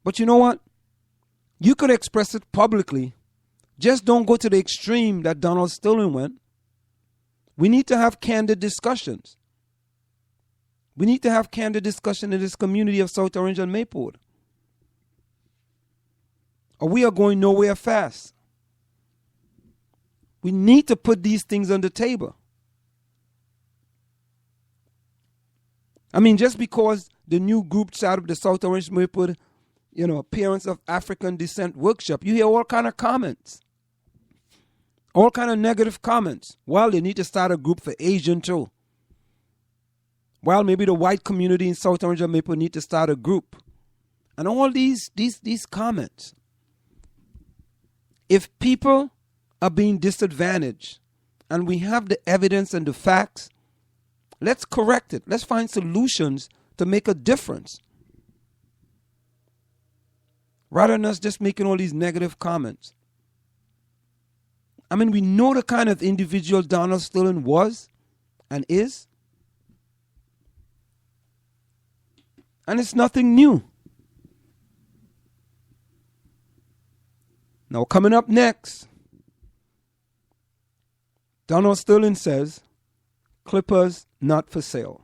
But you know what? You could express it publicly. Just don't go to the extreme that Donald Sterling went. We need to have candid discussions. We need to have candid discussion in this community of South Orange and Maplewood. Or we are going nowhere fast. We need to put these things on the table. I mean, just because the new group started up the South Orange Maplewood, Parents of African Descent Workshop, you hear all kind of comments. All kind of negative comments. Well, they need to start a group for Asian too. Well, maybe the white community in South Orange and Maplewood need to start a group. And all these comments. If people are being disadvantaged and we have the evidence and the facts, let's correct it. Let's find solutions to make a difference. Rather than us just making all these negative comments. I mean, we know the kind of individual Donald Sterling was and is. And it's nothing new. Now, coming up next, Donald Sterling says, Clippers not for sale.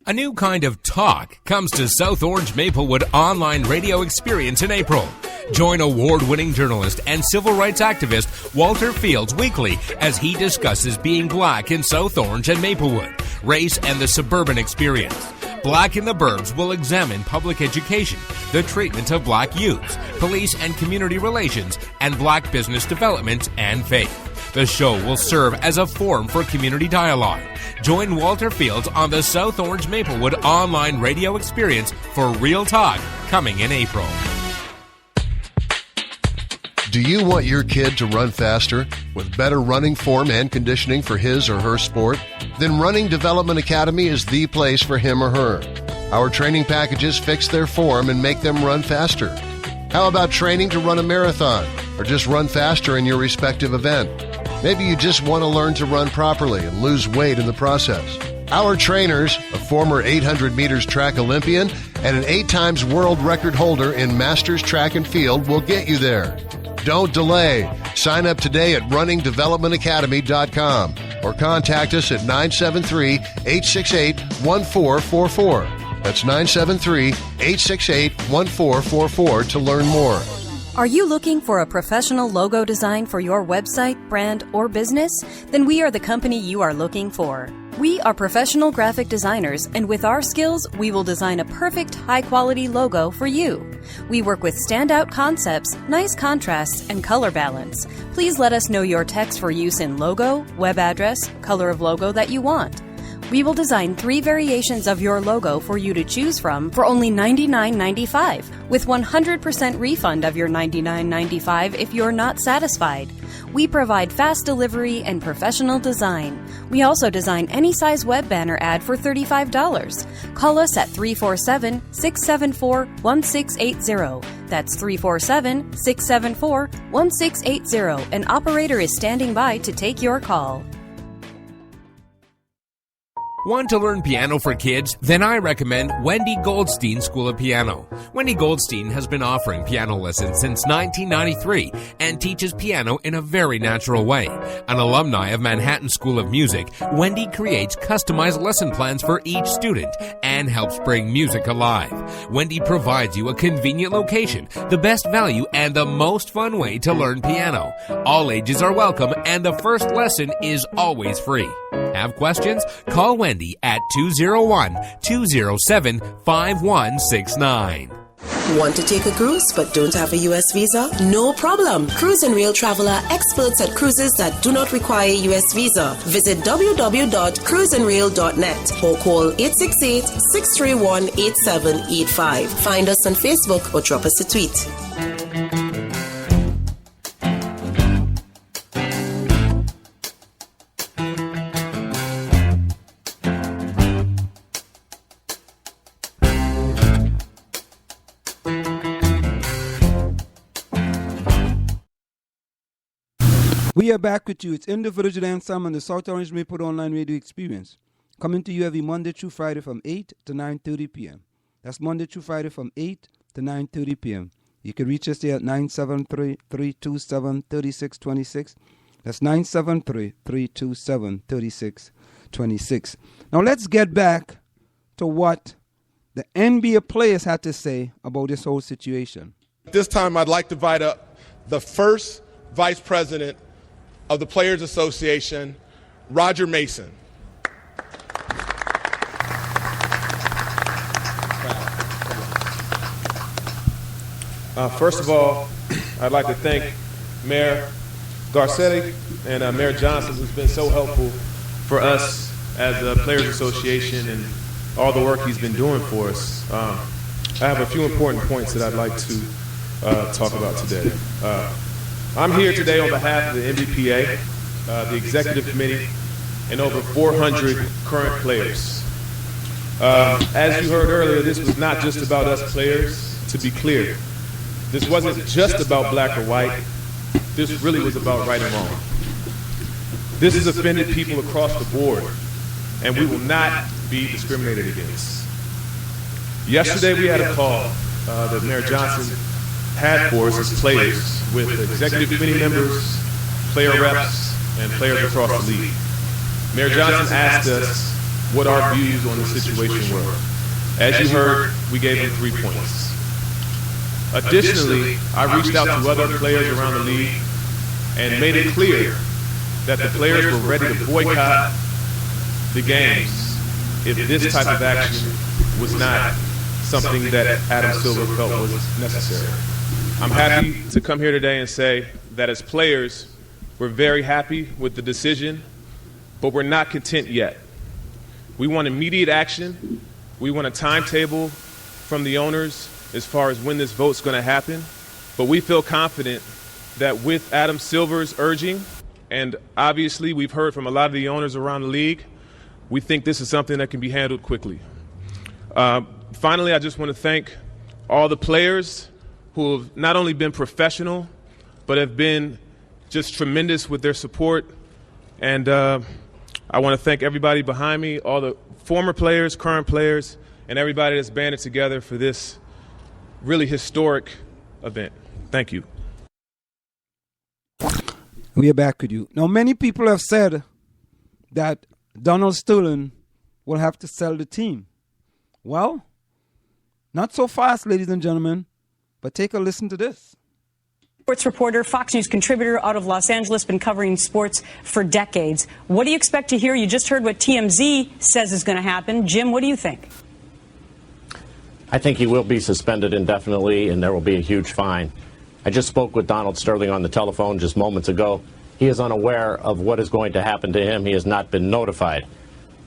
A new kind of talk comes to South Orange Maplewood online radio experience in April. Join award-winning journalist and civil rights activist Walter Fields weekly as he discusses being black in South Orange and Maplewood, race, and the suburban experience. Black in the Burbs will examine public education, the treatment of black youths, police and community relations, and black business development and faith. The show will serve as a forum for community dialogue. Join Walter Fields on the South Orange Maplewood online radio experience for Real Talk coming in April. Do you want your kid to run faster with better running form and conditioning for his or her sport? Then Running Development Academy is the place for him or her. Our training packages fix their form and make them run faster. How about training to run a marathon or just run faster in your respective event? Maybe you just want to learn to run properly and lose weight in the process. Our trainers, a former 800 meters track Olympian and an 8 times world record holder in Masters Track and Field, will get you there. Don't delay. Sign up today at runningdevelopmentacademy.com or contact us at 973-868-1444. That's 973-868-1444 to learn more. Are you looking for a professional logo design for your website, brand, or business? Then we are the company you are looking for. We are professional graphic designers, and with our skills, we will design a perfect, high-quality logo for you. We work with standout concepts, nice contrasts, and color balance. Please let us know your text for use in logo, web address, color of logo that you want. We will design 3 variations of your logo for you to choose from for only $99.95, with 100% refund of your $99.95 if you're not satisfied. We provide fast delivery and professional design. We also design any size web banner ad for $35. Call us at 347-674-1680. That's 347-674-1680. An operator is standing by to take your call. Want to learn piano for kids? Then I recommend Wendy Goldstein School of Piano. Wendy Goldstein has been offering piano lessons since 1993 and teaches piano in a very natural way. An alumni of Manhattan School of Music, Wendy creates customized lesson plans for each student and helps bring music alive. Wendy provides you a convenient location, the best value, and the most fun way to learn piano. All ages are welcome, and the first lesson is always free. Have questions? Call Wendy at 201-207-5169. Want to take a cruise but don't have a U.S. visa? No problem. Cruise and Rail Travel are experts at cruises that do not require a U.S. visa. Visit www.cruiseandrail.net or call 868-631-8785. Find us on Facebook or drop us a tweet. We are back with you. It's in the Village with Anselm on the South Orange Maplewood Online Radio Experience. Coming to you every Monday through Friday from 8 to 9:30 p.m. That's Monday through Friday from 8 to 9:30 p.m. You can reach us there at 973-327-3626. That's 973-327-3626. Now let's get back to what the NBA players had to say about this whole situation. At this time, I'd like to invite up the first vice president of the Players Association, Roger Mason. First of all, I'd like to thank Mayor Garcetti and Mayor Johnson, who's been so helpful for us as the Players Association and all the work he's been doing for us. I have a few important points that I'd like to talk about today. I'm here today on behalf of the NBPA, the Executive Committee, and over 400 current players. As you heard earlier, this was not just about us players. To be clear, this wasn't just about black or white. This really was about right and wrong. This has offended people across the board, and we will not be discriminated against. Yesterday we had a call that Mayor Johnson had for us as players with executive committee members, player reps, and players across the league. Mayor Johnson asked us what our views on the situation were. As you heard, we gave him 3 points. Additionally, I reached out to other players around the league and made it clear that the players were ready to boycott the games if this type of action was not something that Adam Silver felt was necessary. I'm happy to come here today and say that as players, we're very happy with the decision, but we're not content yet. We want immediate action. We want a timetable from the owners as far as when this vote's going to happen. But we feel confident that with Adam Silver's urging, and obviously we've heard from a lot of the owners around the league, we think this is something that can be handled quickly. Finally, I just want to thank all the players who have not only been professional, but have been just tremendous with their support. And I want to thank everybody behind me, all the former players, current players, and everybody that's banded together for this really historic event. Thank you. We are back with you. Now, many people have said that Donald Sterling will have to sell the team. Well, not so fast, ladies and gentlemen, but take a listen to this. Sports reporter, Fox News contributor out of Los Angeles, been covering sports for decades. What do you expect to hear? You just heard what TMZ says is going to happen. Jim, what do you think? I think he will be suspended indefinitely, and there will be a huge fine. I just spoke with Donald Sterling on the telephone just moments ago. He is unaware of what is going to happen to him. He has not been notified.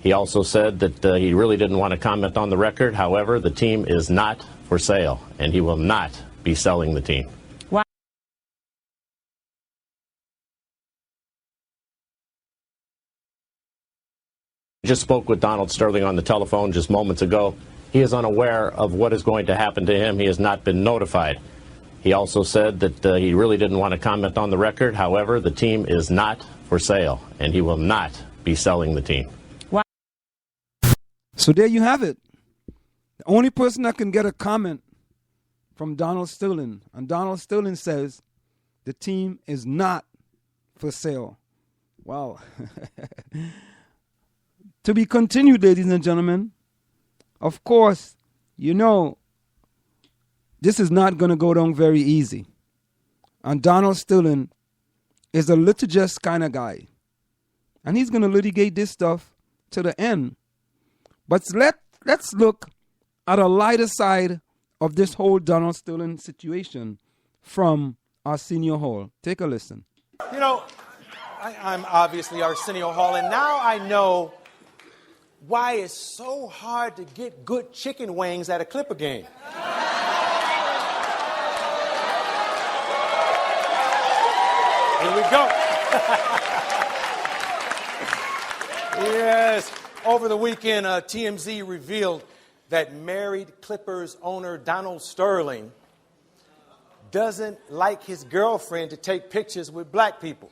He also said that he really didn't want to comment on the record. However, the team is not for sale, and he will not be selling the team. Wow. I just spoke with Donald Sterling on the telephone just moments ago. He is unaware of what is going to happen to him. He has not been notified. He also said that he really didn't want to comment on the record. However, the team is not for sale, and he will not be selling the team. Wow. So there you have it. The only person that can get a comment from Donald Sterling, and Donald Sterling says the team is not for sale. Wow. To be continued, ladies and gentlemen. Of course, you know, this is not going to go down very easy. And Donald Sterling is a litigious kind of guy. And he's going to litigate this stuff to the end. But let's look at a lighter side of this whole Donald Sterling situation from Arsenio Hall. Take a listen. You know, I'm obviously Arsenio Hall, and now I know why it's so hard to get good chicken wings at a Clipper game. Here we go. Yes. Over the weekend, TMZ revealed that married Clippers owner Donald Sterling doesn't like his girlfriend to take pictures with black people.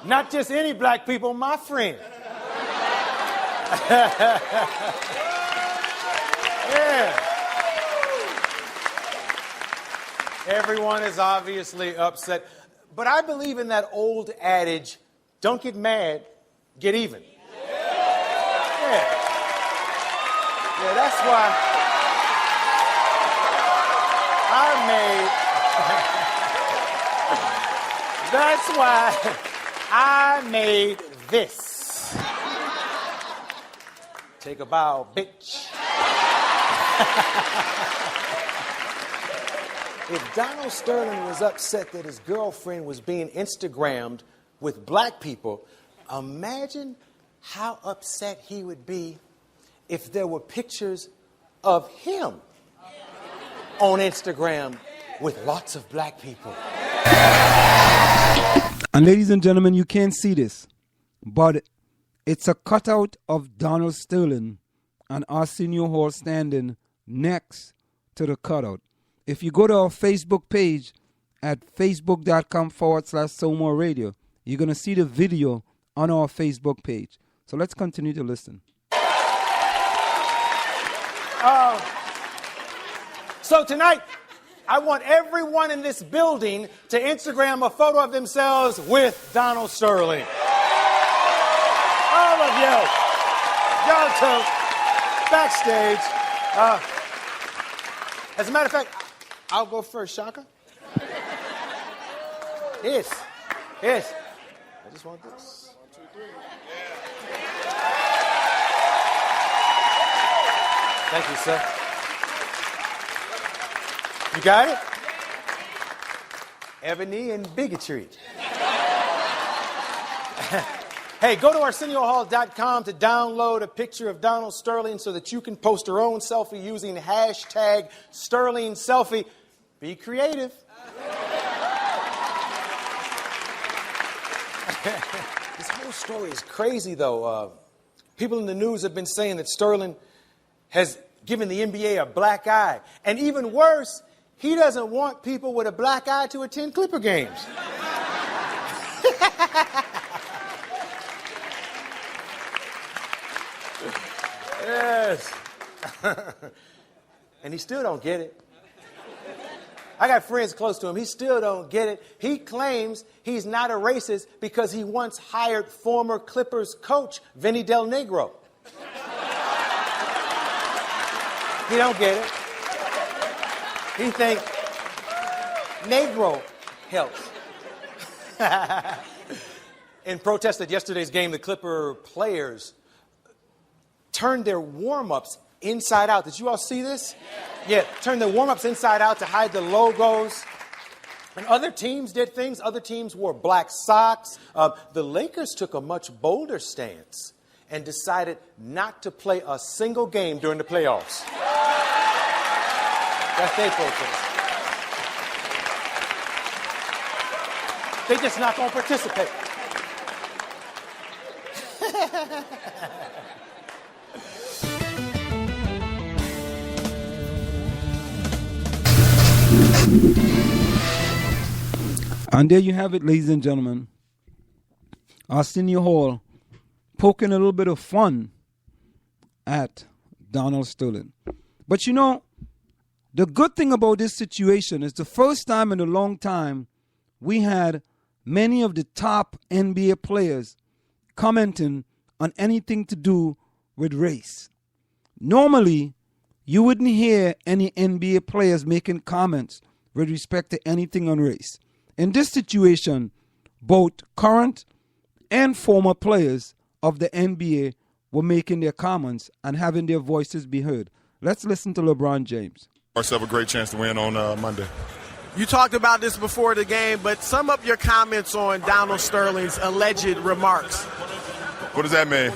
Not just any black people, my friend. Yeah. Everyone is obviously upset. But I believe in that old adage, don't get mad, get even. Yeah. Yeah, that's why I made this. Take a bow, bitch. If Donald Sterling was upset that his girlfriend was being Instagrammed with black people, imagine how upset he would be if there were pictures of him on Instagram with lots of black people. And ladies and gentlemen, you can't see this, but it's a cutout of Donald Sterling and Arsenio Hall standing next to the cutout. If you go to our Facebook page at facebook.com/SoMore Radio, you're going to see the video on our Facebook page. So let's continue to listen. So tonight, I want everyone in this building to Instagram a photo of themselves with Donald Sterling. All of you. Y'all too. Backstage. As a matter of fact, I'll go first, Shaka. Yes. I just want this. 1, 2, 3. Thank you, sir. You got it? Ebony and bigotry. Hey, go to ArsenioHall.com to download a picture of Donald Sterling so that you can post your own selfie using hashtag Sterling Selfie. Be creative. This whole story is crazy, though. People in the news have been saying that Sterling has given the NBA a black eye. And even worse, he doesn't want people with a black eye to attend Clipper games. Yes. And he still don't get it. I got friends close to him. He still don't get it. He claims he's not a racist because he once hired former Clippers coach Vinny Del Negro. He don't get it. He think Negro helps. In protest at yesterday's game, the Clipper players turned their warm-ups inside out. Did you all see this? Yeah, turned their warm-ups inside out to hide the logos. And other teams did things. Other teams wore black socks. The Lakers took a much bolder stance and decided not to play a single game during the playoffs. That's their protest. They just not going to participate. And there you have it, ladies and gentlemen. Arsenio Hall poking a little bit of fun at Donald Sterling. But you know, the good thing about this situation is the first time in a long time we had many of the top NBA players commenting on anything to do with race. Normally, you wouldn't hear any NBA players making comments with respect to anything on race. In this situation, both current and former players of the NBA were making their comments and having their voices be heard. Let's listen to LeBron James. Have a great chance to win on Monday. You talked about this before the game, but sum up your comments on Donald Sterling's alleged remarks. What does that mean?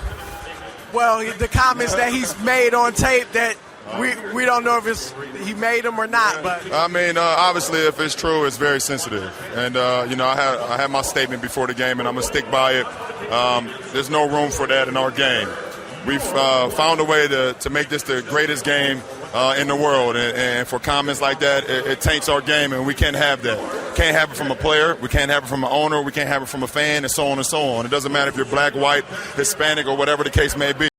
Well, the comments that he's made on tape that we don't know if he made them or not. But I mean, obviously, if it's true, it's very sensitive. And, I had my statement before the game, and I'm going to stick by it. There's no room for that in our game. We've found a way to make this the greatest game in the world, and for comments like that, it taints our game, and we can't have that. Can't have it from a player, we can't have it from an owner, we can't have it from a fan, and so on and so on. It doesn't matter if you're black, white, Hispanic, or whatever the case may be.